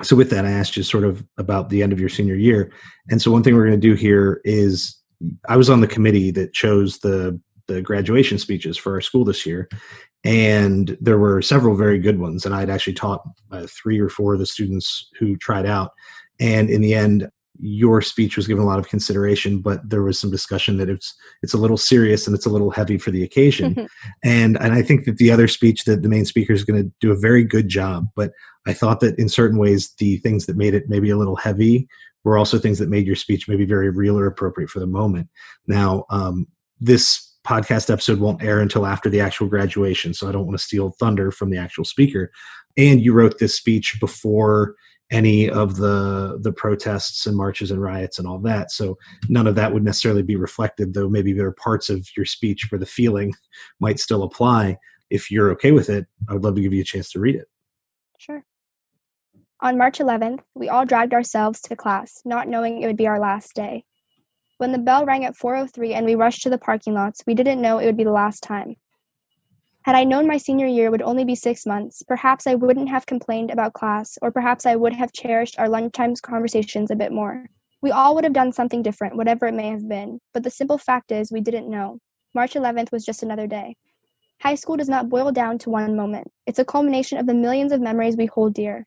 So with that, I asked you sort of about the end of your senior year. And so one thing we're going to do here is I was on the committee that chose the graduation speeches for our school this year. And there were several very good ones. And I'd actually taught 3 or 4 of the students who tried out. And in the end, your speech was given a lot of consideration, but there was some discussion that it's a little serious and it's a little heavy for the occasion. and I think that the other speech, that the main speaker is going to do a very good job. But I thought that in certain ways, the things that made it maybe a little heavy were also things that made your speech maybe very real or appropriate for the moment. Now, this podcast episode won't air until after the actual graduation, so I don't want to steal thunder from the actual speaker. And you wrote this speech before any of the protests and marches and riots and all that. So none of that would necessarily be reflected, though maybe there are parts of your speech where the feeling might still apply. If you're okay with it, I would love to give you a chance to read it. Sure. On March 11th, we all dragged ourselves to class, not knowing it would be our last day. When the bell rang at 4:03 and we rushed to the parking lots, we didn't know it would be the last time. Had I known my senior year would only be 6 months, perhaps I wouldn't have complained about class, or perhaps I would have cherished our lunchtime conversations a bit more. We all would have done something different, whatever it may have been, but the simple fact is we didn't know. March 11th was just another day. High school does not boil down to one moment. It's a culmination of the millions of memories we hold dear.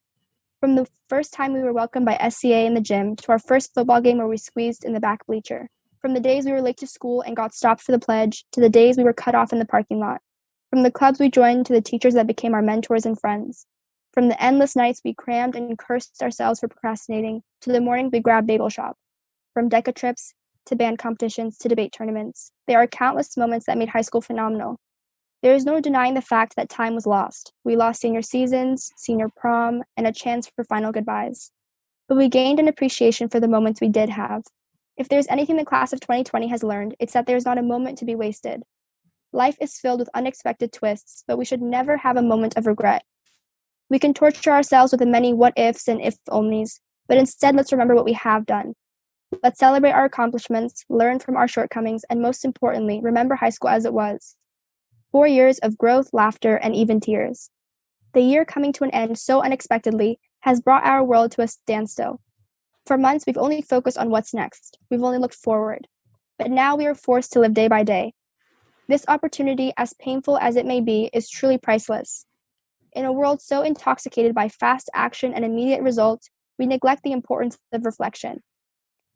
From the first time we were welcomed by SCA in the gym, to our first football game where we squeezed in the back bleacher. From the days we were late to school and got stopped for the pledge, to the days we were cut off in the parking lot. From the clubs we joined to the teachers that became our mentors and friends. From the endless nights we crammed and cursed ourselves for procrastinating, to the mornings we grabbed bagel shop. From DECA trips, to band competitions, to debate tournaments. There are countless moments that made high school phenomenal. There is no denying the fact that time was lost. We lost senior seasons, senior prom, and a chance for final goodbyes. But we gained an appreciation for the moments we did have. If there's anything the class of 2020 has learned, it's that there's not a moment to be wasted. Life is filled with unexpected twists, but we should never have a moment of regret. We can torture ourselves with the many what-ifs and if-onlys, but instead let's remember what we have done. Let's celebrate our accomplishments, learn from our shortcomings, and most importantly, remember high school as it was. 4 years of growth, laughter, and even tears. The year coming to an end so unexpectedly has brought our world to a standstill. For months, we've only focused on what's next. We've only looked forward. But now we are forced to live day by day. This opportunity, as painful as it may be, is truly priceless. In a world so intoxicated by fast action and immediate results, we neglect the importance of reflection.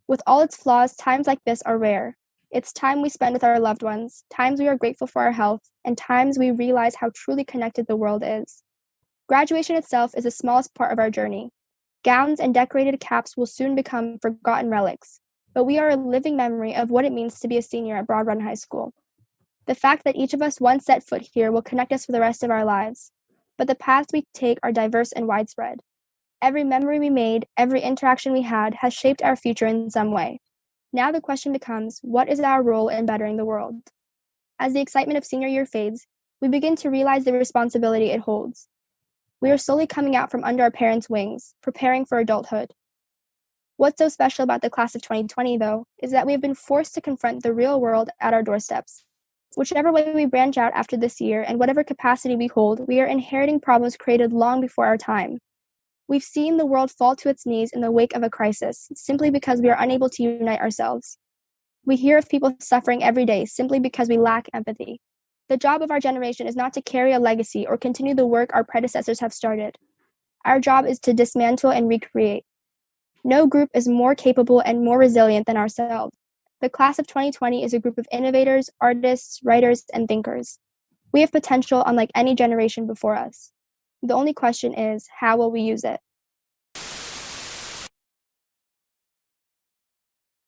With all its flaws, times like this are rare. It's time we spend with our loved ones, times we are grateful for our health, and times we realize how truly connected the world is. Graduation itself is the smallest part of our journey. Gowns and decorated caps will soon become forgotten relics, but we are a living memory of what it means to be a senior at Broad Run High School. The fact that each of us once set foot here will connect us for the rest of our lives, but the paths we take are diverse and widespread. Every memory we made, every interaction we had, has shaped our future in some way. Now the question becomes, what is our role in bettering the world? As the excitement of senior year fades, we begin to realize the responsibility it holds. We are slowly coming out from under our parents' wings, preparing for adulthood. What's so special about the class of 2020, though, is that we have been forced to confront the real world at our doorsteps. Whichever way we branch out after this year and whatever capacity we hold, we are inheriting problems created long before our time. We've seen the world fall to its knees in the wake of a crisis, simply because we are unable to unite ourselves. We hear of people suffering every day simply because we lack empathy. The job of our generation is not to carry a legacy or continue the work our predecessors have started. Our job is to dismantle and recreate. No group is more capable and more resilient than ourselves. The class of 2020 is a group of innovators, artists, writers, and thinkers. We have potential unlike any generation before us. The only question is, how will we use it?